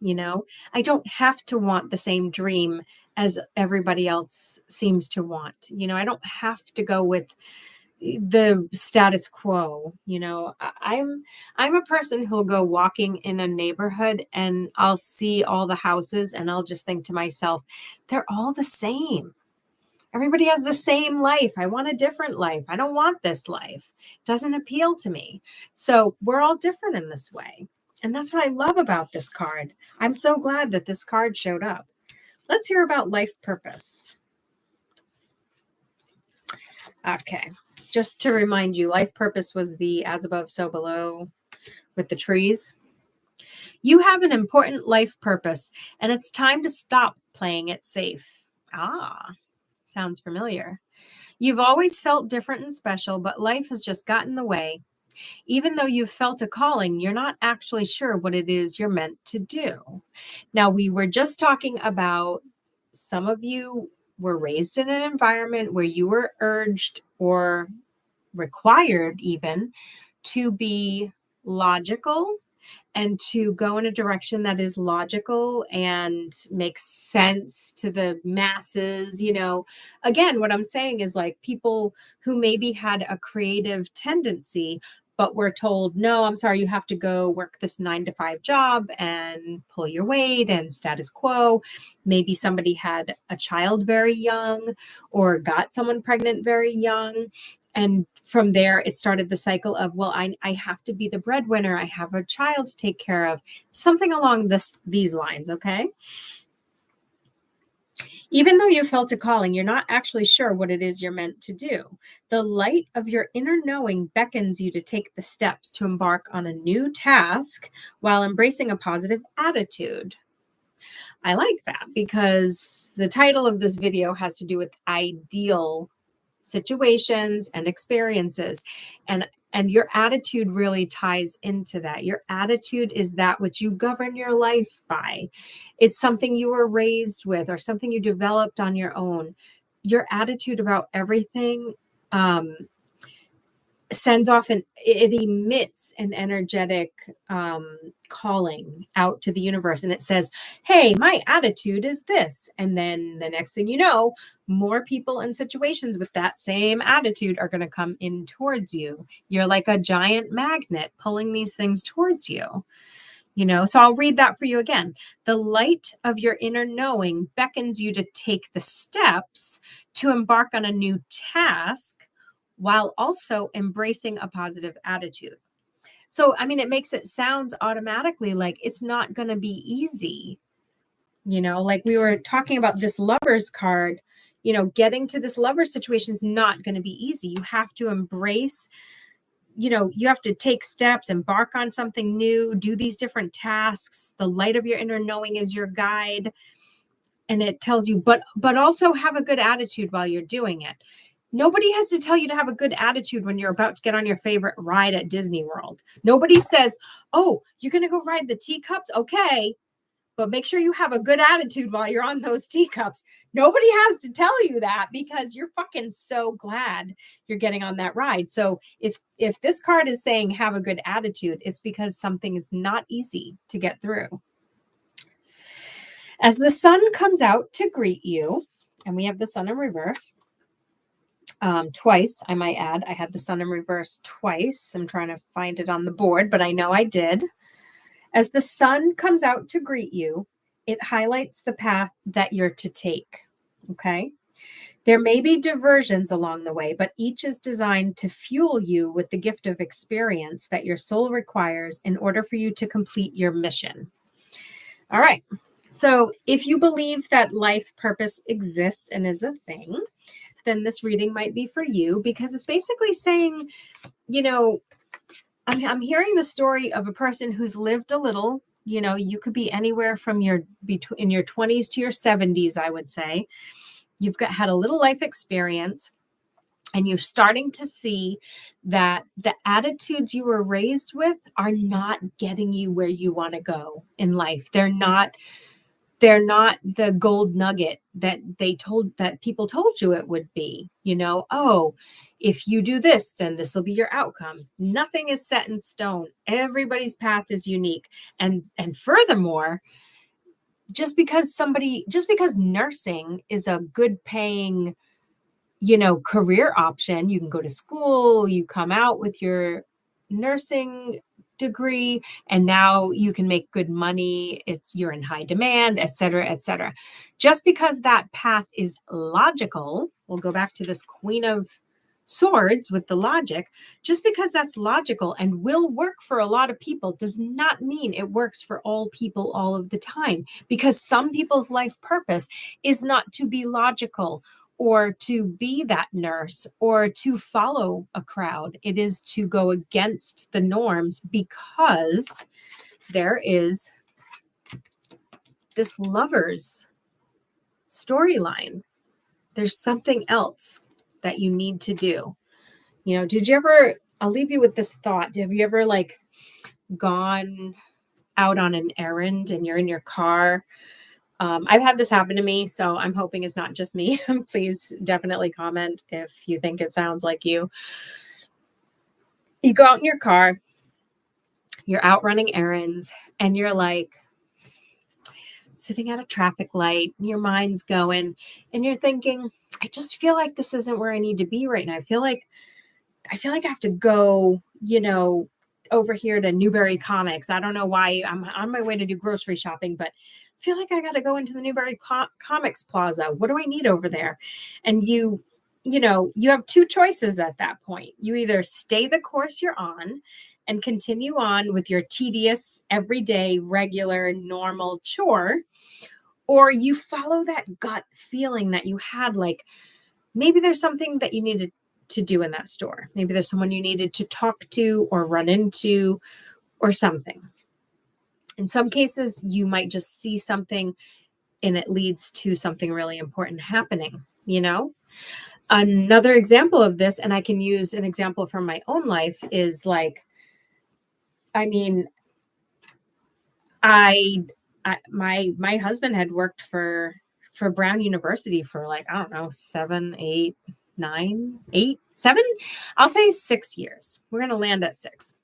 I don't have to want the same dream as everybody else seems to want. I don't have to go with the status quo. I'm a person who'll go walking in a neighborhood and I'll see all the houses and I'll just think to myself, they're all the same. Everybody has the same life. I want a different life. I don't want this life. It doesn't appeal to me. So we're all different in this way. And that's what I love about this card. I'm so glad that this card showed up. Let's hear about life purpose. Okay. Just to remind you, life purpose was the as above, so below with the trees. You have an important life purpose, and it's time to stop playing it safe. Ah, sounds familiar. You've always felt different and special, but life has just gotten in the way. Even though you've felt a calling, you're not actually sure what it is you're meant to do. Now, we were just talking about some of you were raised in an environment where you were urged or required even to be logical and to go in a direction that is logical and makes sense to the masses. Again, what I'm saying is like people who maybe had a creative tendency but were told, no, I'm sorry, you have to go work this 9 to 5 job and pull your weight and status quo. Maybe somebody had a child very young or got someone pregnant very young, and from there it started the cycle of, well, I have to be the breadwinner, I have a child to take care of, something along these lines. Okay, even though you felt a calling, you're not actually sure what it is you're meant to do. The light of your inner knowing beckons you to take the steps to embark on a new task while embracing a positive attitude. I like that because the title of this video has to do with ideal situations and experiences, and your attitude really ties into that. Your attitude is that which you govern your life by. It's something you were raised with or something you developed on your own. Your attitude about everything um, sends off it emits an energetic calling out to the universe, and it says, hey, my attitude is this. And then the next thing you know, more people and situations with that same attitude are going to come in towards you. You're like a giant magnet pulling these things towards you. So I'll read that for you again. The light of your inner knowing beckons you to take the steps to embark on a new task while also embracing a positive attitude. So, I mean, it makes it sounds automatically like it's not going to be easy. Like we were talking about this lover's card, getting to this lover's situation is not going to be easy. You have to embrace, you have to take steps, embark on something new, do these different tasks. The light of your inner knowing is your guide. And it tells you, but also have a good attitude while you're doing it. Nobody has to tell you to have a good attitude when you're about to get on your favorite ride at Disney World. Nobody says, oh, you're going to go ride the teacups? Okay. But make sure you have a good attitude while you're on those teacups. Nobody has to tell you that because you're fucking so glad you're getting on that ride. So if this card is saying have a good attitude, it's because something is not easy to get through. As the sun comes out to greet you, and we have the sun in reverse, twice, I might add. I had the sun in reverse twice. I'm trying to find it on the board, but I know I did. As the sun comes out to greet you, it highlights the path that you're to take. Okay. There may be diversions along the way, but each is designed to fuel you with the gift of experience that your soul requires in order for you to complete your mission. All right. So if you believe that life purpose exists and is a thing, then this reading might be for you, because it's basically saying, I'm hearing the story of a person who's lived a little. You could be anywhere from in your 20s to your 70s, I would say. You've had a little life experience, and you're starting to see that the attitudes you were raised with are not getting you where you want to go in life. They're not the gold nugget that people told you it would be. Oh, if you do this, then this will be your outcome. Nothing is set in stone. Everybody's path is unique. And furthermore, just because nursing is a good paying, career option, you can go to school, you come out with your nursing degree, and now you can make good money. You're in high demand, et cetera, et cetera. Just because that path is logical, we'll go back to this Queen of Swords with the logic. Just because that's logical and will work for a lot of people does not mean it works for all people all of the time, because some people's life purpose is not to be logical or to be that nurse or to follow a crowd. It is to go against the norms because there is this lover's storyline. There's something else that you need to do. Did you ever, I'll leave you with this thought. Have you ever like gone out on an errand and you're in your car? I've had this happen to me, so I'm hoping it's not just me. Please definitely comment if you think it sounds like you. You go out in your car, you're out running errands, and you're like sitting at a traffic light, and your mind's going, and you're thinking, I just feel like this isn't where I need to be right now. I feel like I have to go, over here to Newberry Comics. I don't know why. I'm on my way to do grocery shopping, but I feel like I got to go into the Newberry Comics Plaza. What do I need over there? And you have two choices at that point. You either stay the course you're on and continue on with your tedious, everyday, regular, normal chore, or you follow that gut feeling that you had, like maybe there's something that you needed to do in that store. Maybe there's someone you needed to talk to or run into or something. In some cases, you might just see something and it leads to something really important happening, Another example of this, and I can use an example from my own life, is like, my husband had worked for Brown University for like, I don't know, 7, 8, 9, 8, 7, I'll say 6 years. We're going to land at 6.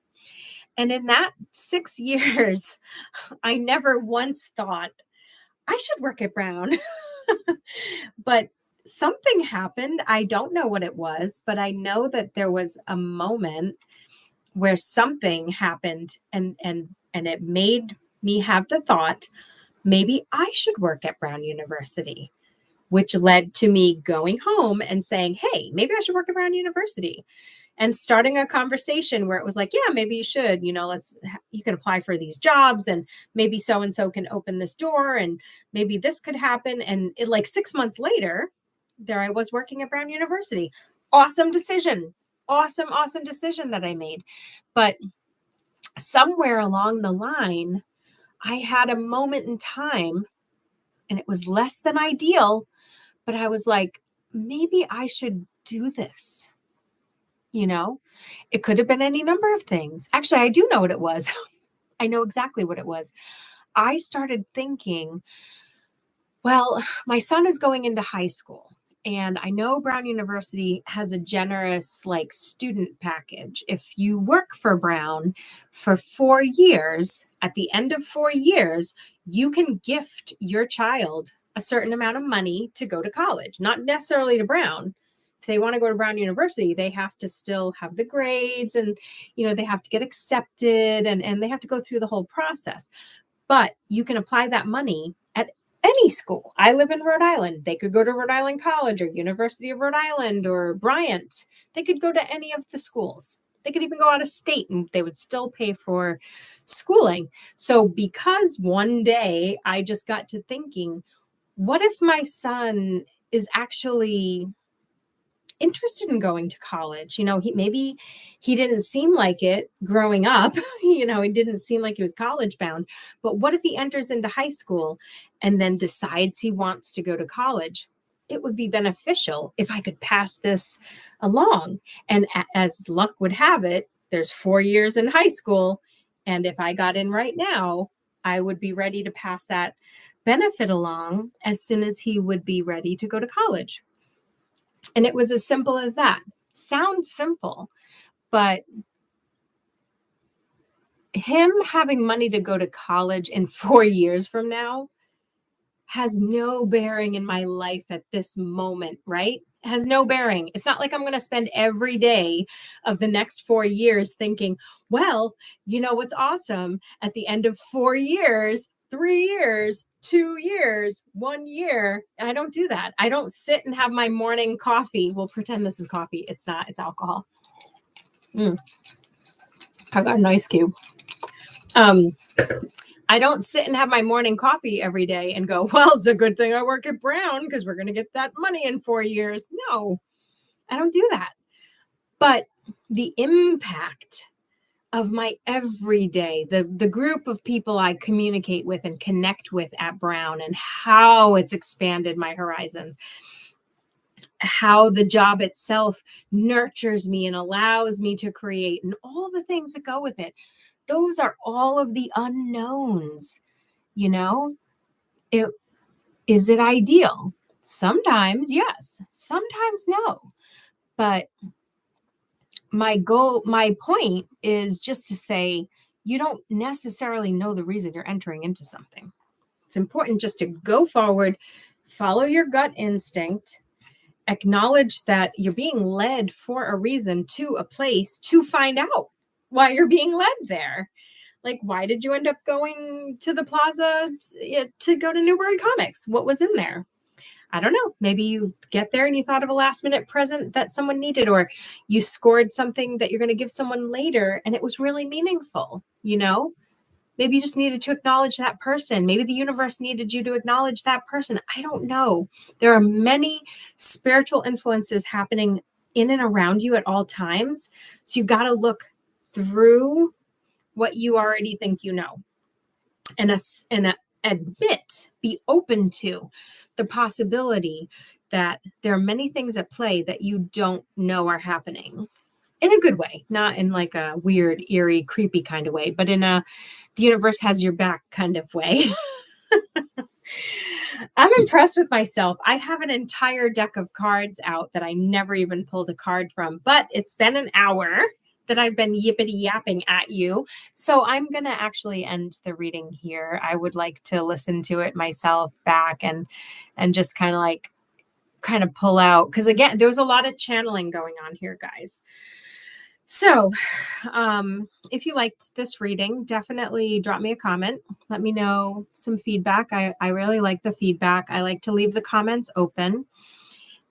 And in that 6 years, I never once thought I should work at Brown. But something happened. I don't know what it was, but I know that there was a moment where something happened and it made me have the thought, maybe I should work at Brown University, which led to me going home and saying, hey, maybe I should work at Brown University, and starting a conversation where it was like, yeah, maybe you should, you can apply for these jobs, and maybe so-and-so can open this door, and maybe this could happen. And like 6 months later, there I was working at Brown University. Awesome decision. Awesome decision that I made. But somewhere along the line, I had a moment in time, and it was less than ideal, but I was like, maybe I should do this. It could have been any number of things. Actually, I do know what it was. I know exactly what it was. I started thinking, well, my son is going into high school, and I know Brown University has a generous student package. If you work for Brown for 4 years, at the end of 4 years, you can gift your child a certain amount of money to go to college, not necessarily to Brown. If they want to go to Brown University, they have to still have the grades, and they have to get accepted, and they have to go through the whole process. But you can apply that money at any school. I live in Rhode Island. They could go to Rhode Island College or University of Rhode Island or Bryant. They could go to any of the schools. They could even go out of state and they would still pay for schooling. So because one day I just got to thinking, what if my son is actually interested in going to college? Maybe he didn't seem like it growing up. He didn't seem like he was college bound. But what if he enters into high school and then decides he wants to go to college? It would be beneficial if I could pass this along. And as luck would have it, there's 4 years in high school. And if I got in right now, I would be ready to pass that benefit along as soon as he would be ready to go to college. And it was as simple as that. Sounds simple, but him having money to go to college in 4 years from now has no bearing in my life at this moment, right? It has no bearing. It's not like I'm going to spend every day of the next 4 years thinking, well, what's awesome? At the end of 4 years, 3 years, 2 years, 1 year. I don't do that. I don't sit and have my morning coffee. We'll pretend this is coffee. It's not. It's alcohol. I got an ice cube. I don't sit and have my morning coffee every day and go, well, it's a good thing I work at Brown because we're going to get that money in 4 years. No, I don't do that. But the impact of my everyday, the group of people I communicate with and connect with at Brown, and how it's expanded my horizons, how the job itself nurtures me and allows me to create, and all the things that go with it. Those are all of the unknowns, you know? It is it ideal? Sometimes yes, sometimes no. But my point is just to say, you don't necessarily know the reason you're entering into something. It's important just to go forward, follow your gut instinct, acknowledge that you're being led for a reason to a place, to find out why you're being led there. Like, why did you end up going to the plaza to go to Newbury Comics? What was in there? I don't know. Maybe you get there and you thought of a last minute present that someone needed, or you scored something that you're going to give someone later and it was really meaningful, you know? Maybe you just needed to acknowledge that person. Maybe the universe needed you to acknowledge that person. I don't know. There are many spiritual influences happening in and around you at all times. So you got to look through what you already think you know, and be open to the possibility that there are many things at play that you don't know are happening, in a good way, not in like a weird, eerie, creepy kind of way, but in a the universe has your back kind of way. I'm impressed with myself. I have an entire deck of cards out that I never even pulled a card from, but it's been an hour that I've been yippity yapping at you. So I'm going to actually end the reading here. I would like to listen to it myself back and just kind of pull out, because again, there was a lot of channeling going on here, guys. So, if you liked this reading, definitely drop me a comment. Let me know some feedback. I really like the feedback. I like to leave the comments open.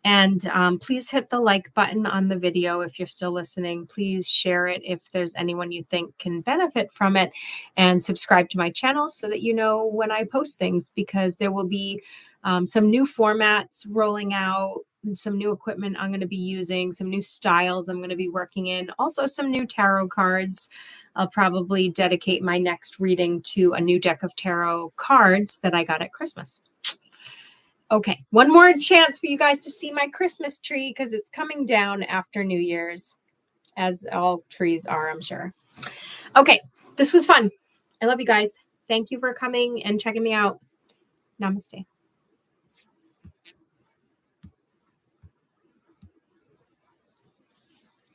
And please hit the like button on the video if you're still listening. Please share it if there's anyone you think can benefit from it. And subscribe to my channel so that you know when I post things, because there will be some new formats rolling out, some new equipment I'm going to be using, some new styles I'm going to be working in, also some new tarot cards. I'll probably dedicate my next reading to a new deck of tarot cards that I got at Christmas. Okay, one more chance for you guys to see my Christmas tree, because it's coming down after New Year's, as all trees are, I'm sure. Okay, this was fun. I love you guys. Thank you for coming and checking me out. Namaste.